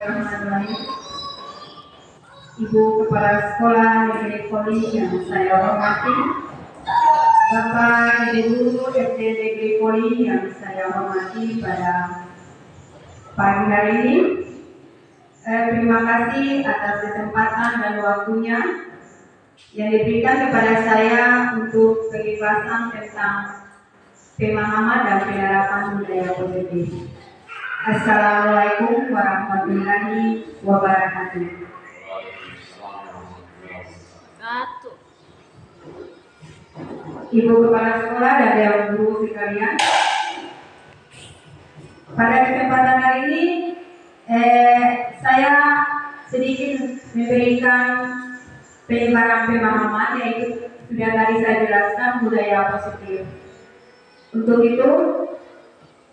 Bismillahirrahmanirrahim. Ibu Kepala Sekolah Negeri Poli yang saya hormati, Bapak Ibu SD Negeri Poli yang saya hormati pada pagi hari ini, terima kasih atas kesempatan dan waktunya yang diberikan kepada saya untuk penjelasan tentang pemahaman dan penerapan budaya positif. Assalamualaikum warahmatullahi wabarakatuh. Ibu Kepala Sekolah dan Dewan Guru sekalian, pada kesempatan hari ini saya sedikit memberikan penyebaran pemahaman, yaitu sudah tadi saya jelaskan budaya positif. Untuk itu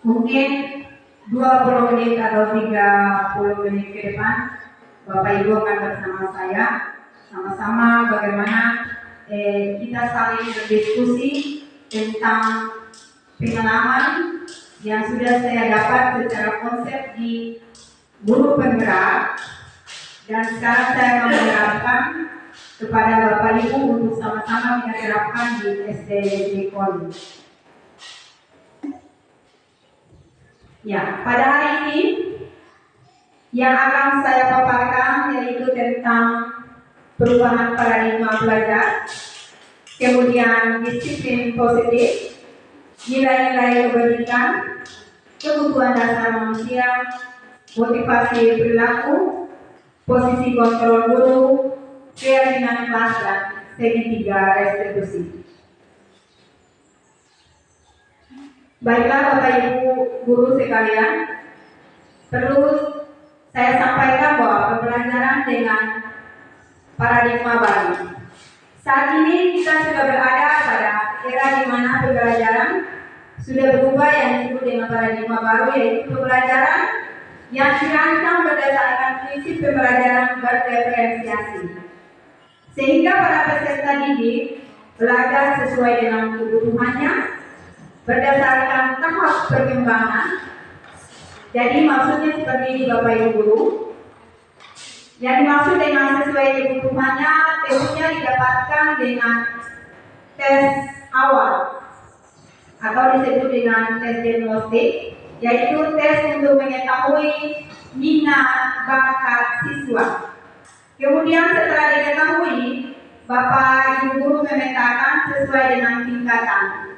mungkin 20 menit atau 30 menit ke depan Bapak Ibu akan bersama saya sama-sama bagaimana kita saling berdiskusi tentang pengalaman yang sudah saya dapat secara konsep di guru penggerak, dan sekarang saya menerapkan kepada Bapak Ibu untuk sama-sama kita terapkan di SD Negeri Poli. Ya, pada hari ini yang akan saya paparkan yaitu tentang perubahan paradigma belajar, kemudian disiplin positif, nilai-nilai kebajikan, kebutuhan dasar manusia, motivasi perilaku, posisi kontrol guru, keyakinan kelas, dan segitiga restitusi. Baiklah Bapak Ibu guru sekalian, perlu saya sampaikan bahwa pembelajaran dengan paradigma baru. Saat ini kita sudah berada pada era di mana pembelajaran sudah berubah yang disebut dengan paradigma baru, yaitu pembelajaran yang dirancang berdasarkan prinsip pembelajaran berdiferensiasi, sehingga para peserta didik belajar sesuai dengan kebutuhannya berdasarkan tahap perkembangan. Jadi maksudnya seperti ini Bapak Ibu guru, yang dimaksud dengan sesuai kebutuhannya tentunya didapatkan dengan tes awal atau disebut dengan tes diagnostik, yaitu tes untuk mengetahui minat bakat siswa. Kemudian setelah diketahui, Bapak Ibu guru memetakan sesuai dengan tingkatan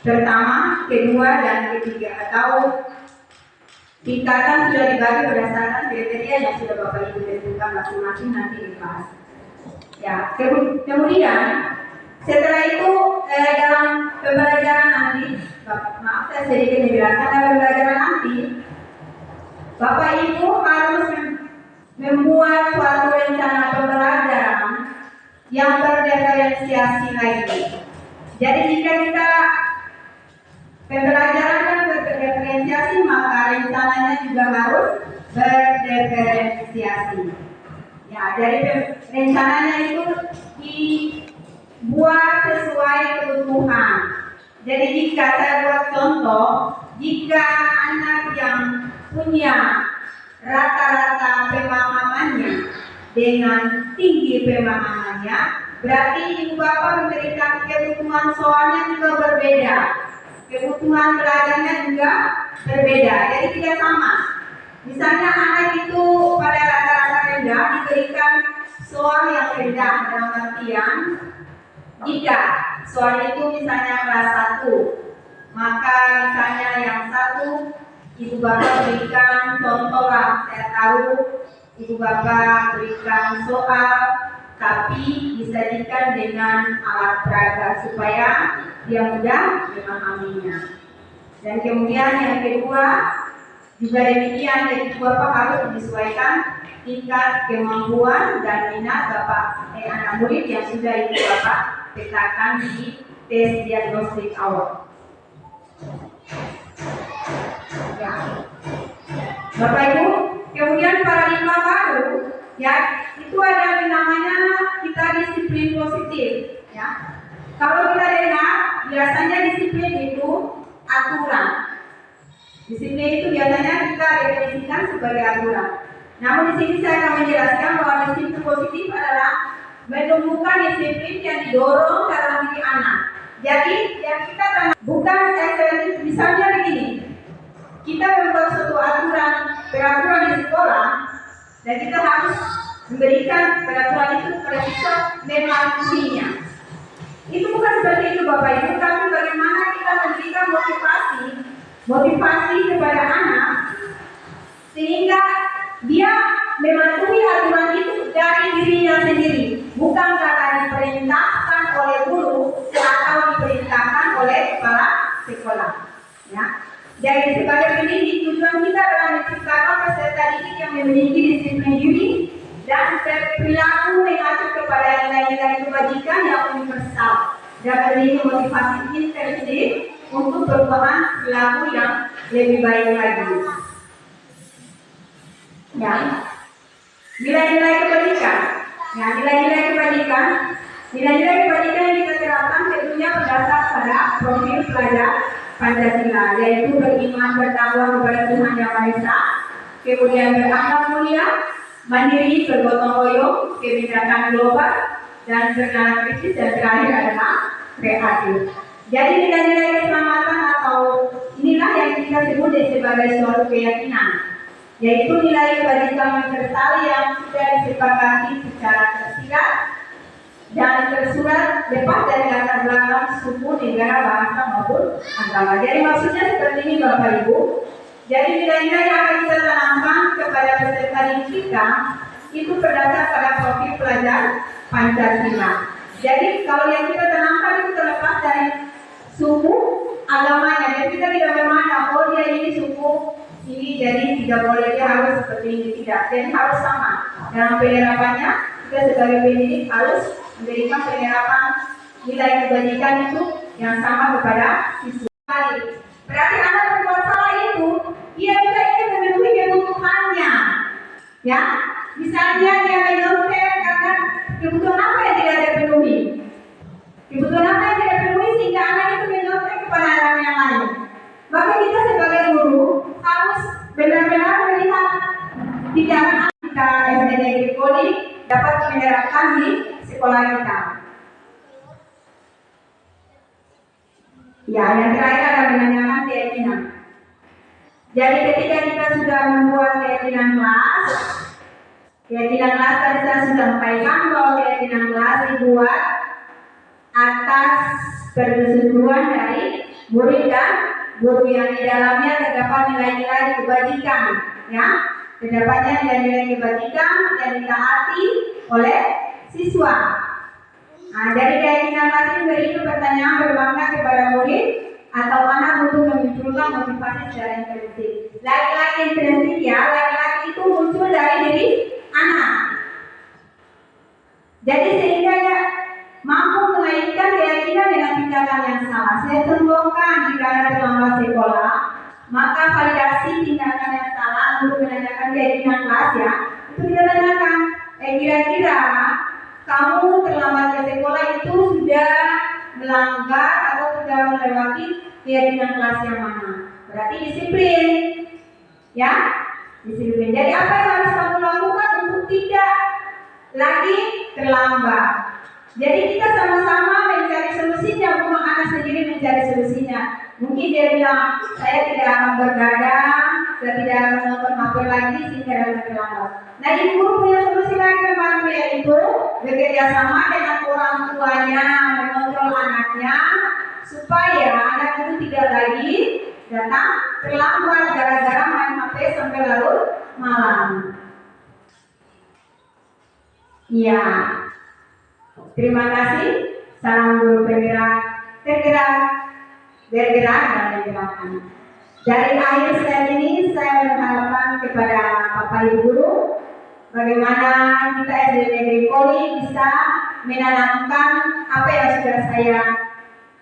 pertama, kedua, dan ketiga, atau tingkatan sudah dibagi berdasarkan kriteria yang sudah Bapak Ibu tentukan masing-masing nanti di kelas. Ya, kemudian setelah itu dalam pembelajaran nanti, maaf saya sedikit menjelaskan, dalam pembelajaran nanti Bapak Ibu harus membuat suatu rencana pembelajaran yang berdiferensiasi lagi. Jadi jika kita pembelajaran kan berdiferensiasi, maka rencananya juga harus berdiferensiasi. Ya, jadi rencananya itu dibuat sesuai kebutuhan. Jadi jika saya buat contoh, jika anak yang punya rata-rata pemahamannya dengan tinggi pemahamannya, berarti ibu bapak memberikan kebutuhan soalnya juga berbeda, kebutuhan belajarnya juga berbeda, jadi tidak sama. Misalnya anak itu pada rata-rata rendah diberikan soal yang rendah, dalam artian jika soal itu misalnya kelas 1, maka misalnya yang 1 ibu bapak berikan contoh lah, saya tahu ibu bapak berikan soal tapi disajikan dengan alat peraga supaya dia mudah memahaminya. Dan kemudian yang kedua juga demikian, jadi bapak harus menyesuaikan tingkat kemampuan dan minat anak murid yang sudah ibu bapak petakan di tes diagnostik awal. Ya, Bapak Ibu, kemudian paradigma baru, ya, itu ada yang namanya kita disiplin positif. Ya, kalau kita dengar biasanya disiplin itu aturan. Disiplin itu biasanya kita definisikan sebagai aturan. Namun di sini saya akan menjelaskan bahwa disiplin positif adalah menumbuhkan disiplin yang didorong dalam diri anak. Jadi yang kita bukan eksternal, misalnya begini, kita membuat suatu peraturan di sekolah, dan kita harus memberikan peraturan itu kepada siswa mematuhinya. Itu bukan seperti itu Bapak Ibu, tapi bagaimana kita memberikan motivasi kepada anak sehingga dia mematuhi aturan itu dari dirinya sendiri, bukan karena diperintahkan oleh guru atau diperintahkan oleh kepala sekolah. Ya. Jadi sebagai pendidik, tujuan kita adalah menciptakan peserta didik yang memiliki disiplin diri dan perilaku mengacu kepada nilai-nilai kebajikan yang universal dan memiliki motivasi intensif untuk perubahan perilaku yang lebih baik lagi. Ya, nilai-nilai kebajikan. Ya, nilai-nilai kebajikan yang kita terapkan tentunya berdasar pada profil pelajar Pancasila, yaitu beriman bertakwa kepada Tuhan Yang Maha Esa, kemudian berakhlak mulia, mandiri, bergotong royong, kebijakan global, dan bernalar kritis, dan terakhir adalah kreatif. Jadi nilai-nilai keselamatan atau inilah yang kita sebut sebagai suatu keyakinan, yaitu nilai kebajikan universal yang sudah disepakati secara tersirat dan tersurat lepas dari latar belakang suku, negara, bahasa maupun agama. Jadi maksudnya seperti ini Bapak Ibu. Jadi nilai-nilai yang akan kita tanamkan kepada peserta didik kita itu berdasar pada profil pelajar Pancasila. Jadi kalau yang kita tanamkan itu terlepas dari suku, agamanya. Jadi kita tidak memandang oh dia ini suku ini, jadi tidak boleh, dia harus seperti ini, tidak. Jadi harus sama dalam penerapannya. Kita sebagai pendidik harus memberikan penerapan nilai kebajikan itu yang sama kepada siswa. Berarti anak berbuat salah itu, dia juga ingin memenuhi kebutuhannya. Ya, misalnya dia menyontek karena kebutuhan apa yang tidak terpenuhi. Kebutuhan apa yang tidak terpenuhi sehingga anak itu menyontek kepada anak yang lain. Maka kita sebagai guru harus benar-benar melihat di jalan kita SD Negeri Poli dapat menerapkan di sekolah kita. Ya, yang terakhir adalah menanyakan keyakinan. Jadi ketika kita sudah membuat keyakinan kelas tadi saya sudah sampaikan bahwa keyakinan kelas dibuat atas persetujuan dari murid dan guru yang di dalamnya terdapat nilai-nilai kebajikan, ya. Terdapatnya nilai-nilai kebajikan yang ditaati oleh siswa. Nah, dari keyakinan tadi beri pertanyaan bermakna kepada murid atau anak untuk memunculkan motivasi secara intrinsik. Laki-laki intrinsik ya, laki-laki itu muncul dari diri anak. Jadi sehingga ya mampu mengaitkan keyakinan dengan tindakan yang salah. Saya contohkan jika ada terlambat sekolah, maka validasi tindakan yang salah untuk menanyakan keyakinan kelas ya, itu kita tanyakan, kira-kira kamu terlambat ke sekolah itu sudah melanggar atau sudah melewati keyakinan kelas yang mana? Berarti disiplin, ya, disiplin. Jadi apa yang harus kamu lakukan untuk tidak lagi terlambat? Jadi kita sama-sama mencari solusinya, bukan anak sendiri mencari solusinya. Mungkin dia bilang, saya tidak akan bergadang, saya tidak akan nonton HP lagi sehingga dapat terlambat. Nah, ibu guru punya solusi lagi membantu, yaitu bekerja sama dengan orang tuanya, mengontrol anaknya supaya anak itu tidak lagi datang terlambat gara-gara main HP sampai larut malam. Iya. Terima kasih. Salam guru bergerak, bergerak dan menggerakkan. Dari akhir slide ini saya mengharapkan kepada Bapak Ibu guru bagaimana kita SD Negeri Poli bisa menanamkan apa yang sudah saya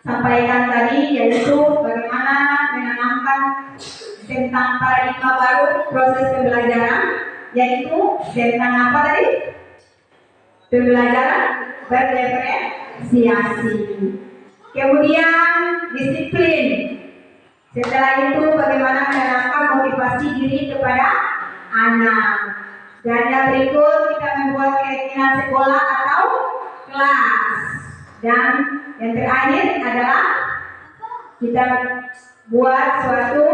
sampaikan tadi, yaitu bagaimana menanamkan tentang paradigma baru proses pembelajaran, yaitu tentang apa tadi? Pembelajaran berdiferensiasi. Kemudian disiplin. Setelah itu bagaimana menanamkan motivasi diri kepada anak. Dan yang berikut kita membuat keyakinan sekolah atau kelas. Dan yang terakhir adalah kita buat suatu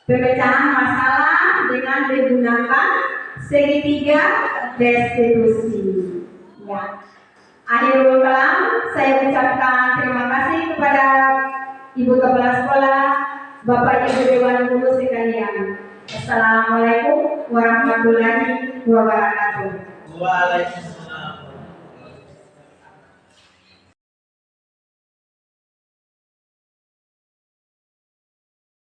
pemecahan masalah dengan menggunakan segitiga restitusi. Ya. Akhirul kalam, saya ucapkan terima kasih kepada Ibu Kepala Sekolah, Bapak Ibu Dewan Guru sekalian. Assalamualaikum warahmatullahi wabarakatuh. Waalaikumsalam.